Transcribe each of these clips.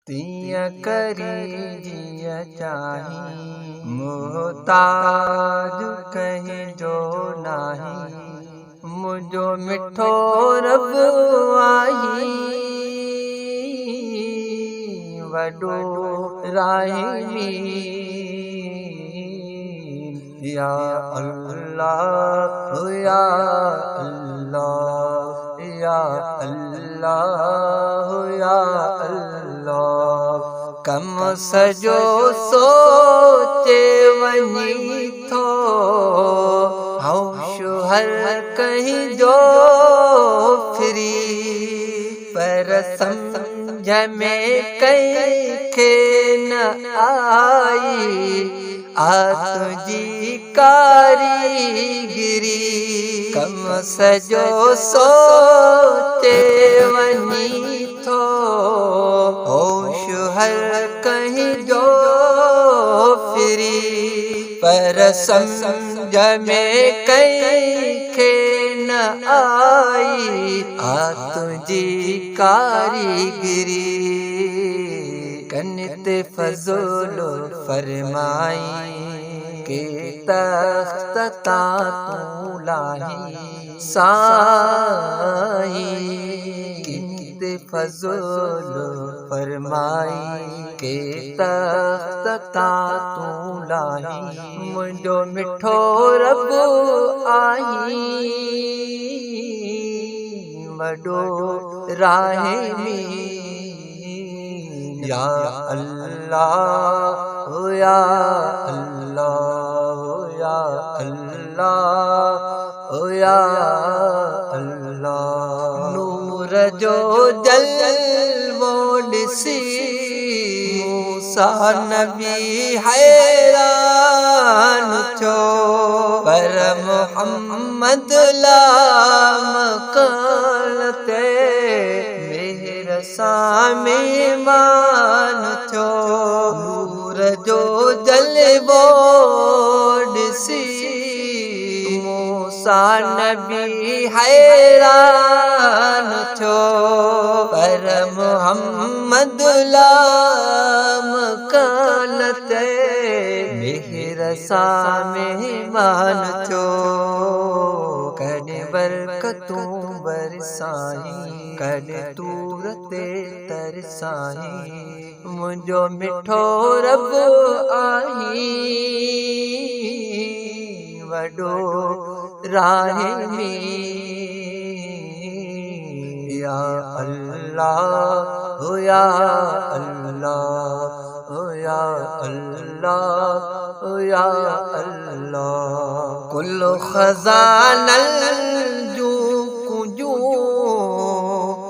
तियां करी जिया चाही मोहताज कहीं जो नाही। मुझो मिठो रब आई वडो राहिमी। या अल्लाह या अल्लाह या अल्लाह या अल्लाह। कम सजो सोचे वनी थो हर कहीं जो फिरी पर समझ में कहीं के न आई तुझी कारीगिरी। कम सजो सोचे वनी थो होश हर कहीं जो फिरी पर समझ में कहीं के न आई तुझी कारीगिरी। कनित फजलो फरमाई के तख्त ता तू लाही साई। कनित फजलो फरमाई के तख्त ता तू लाही। मुझो मिठो रब आई वडो राहिमी। या अल्लाह या अल्लाह या अल्लाह या अल्लाह। नूर जो जलवो ॾिसी मूसा नबी हैरान थियो पर मोहम्मद लाम कलते सामी मान थियो। नूर जो जलवो ॾिसी मूसा नबी हैरान थियो पर मोहम्मद लाम कलते मिहर सामी मान थियो। कॾहिं बरकतूं बरसाई कॾहिं तूर ते तरसाई। मुझो मिठो रब आई वडो राहिमी। या अल्लाह या अल्लाह या अल्लाह या अल्लाह। कुल खजानल जू कुजू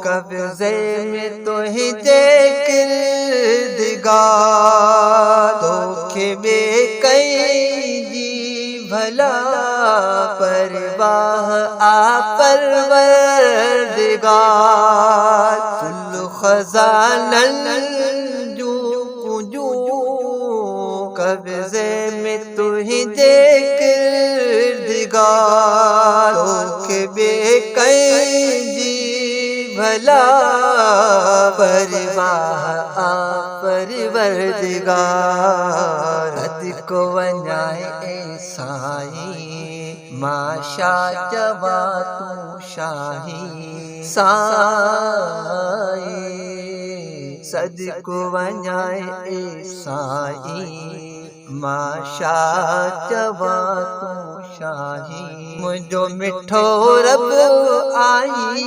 कब्ज़े में तो ही किरदिगार तोखे बे कई जी भला परवाह आ परवरदिगार। कुल खजानल जू कुजू कब्ज़े में तू ही किरदिगार तोखे बे कई जी भला परवाह आ परवरदिगार। अद को वञाए ए साईं माशा चवा तू शाही साईं। सद को वञाए ए साईं माशा चवा तू शाही। मुझो मिठो रब आई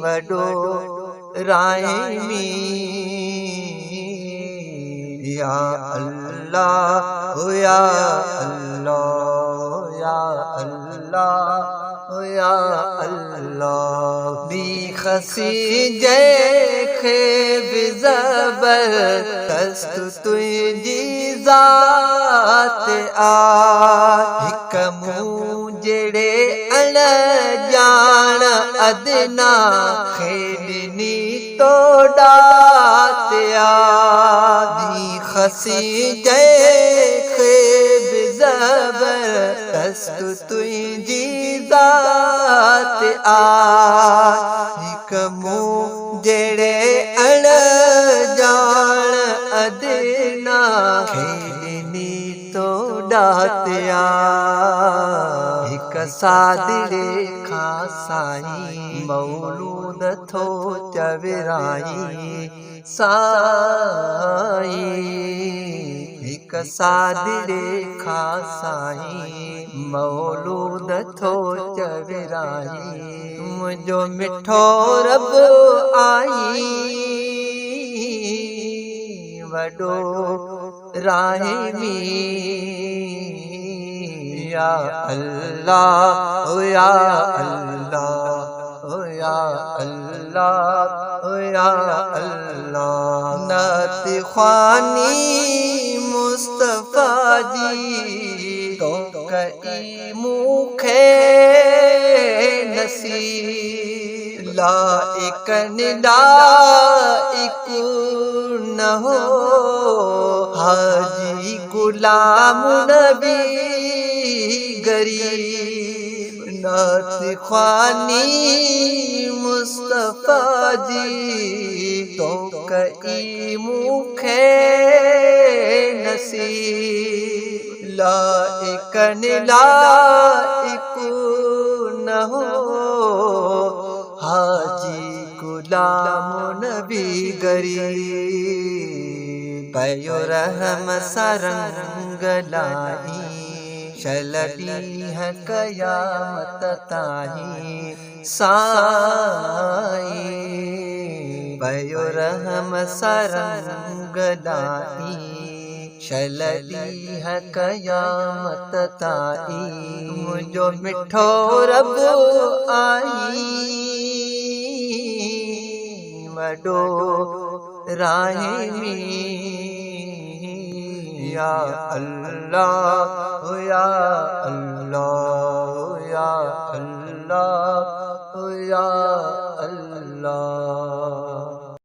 वडो राहिमी। या अल्लाह या अल्लाह या अल्लाह या अल्लाह। बी खसी जैखे बिज़बर दस्त तुझी ज़ात आ। हिक मुँह जड़े अण जान अदना खेडनी तो डात आदि खसी जैखे बिज़बर दस्त तुझी ज़ात आ। हिक मुँह जड़े अण जान अदना खेडनी तो डातिया हिक सादड़े खासाई मौलूद थो चविराई साई हिक सादड़े खासाई मौलूद थो चविराई मुझो मिठो रब आई वडो राहिमी या अल्लाह ओ या अल्लाह ओ या अल्लाह ओ या अल्लाह नात ख्वानी मुस्तफा जी तो कई मुखे नसीब लाइक निदाइक न हो हाजी गुलाम नबी गरीब नात ख्वानी मुस्तफा जी तो कई मुखे नसीब लाइक न हो हाजी गुलाम नबी गरीब पयो रहम सरंग लाई शलडी है कयामत ताही साई पयो रहम सरंग लाई शलडी है कयामत ताई मुझो मिठो रब आई वडो राहिमी या अल्लाह या अल्लाह या अल्लाह या अल्लाह।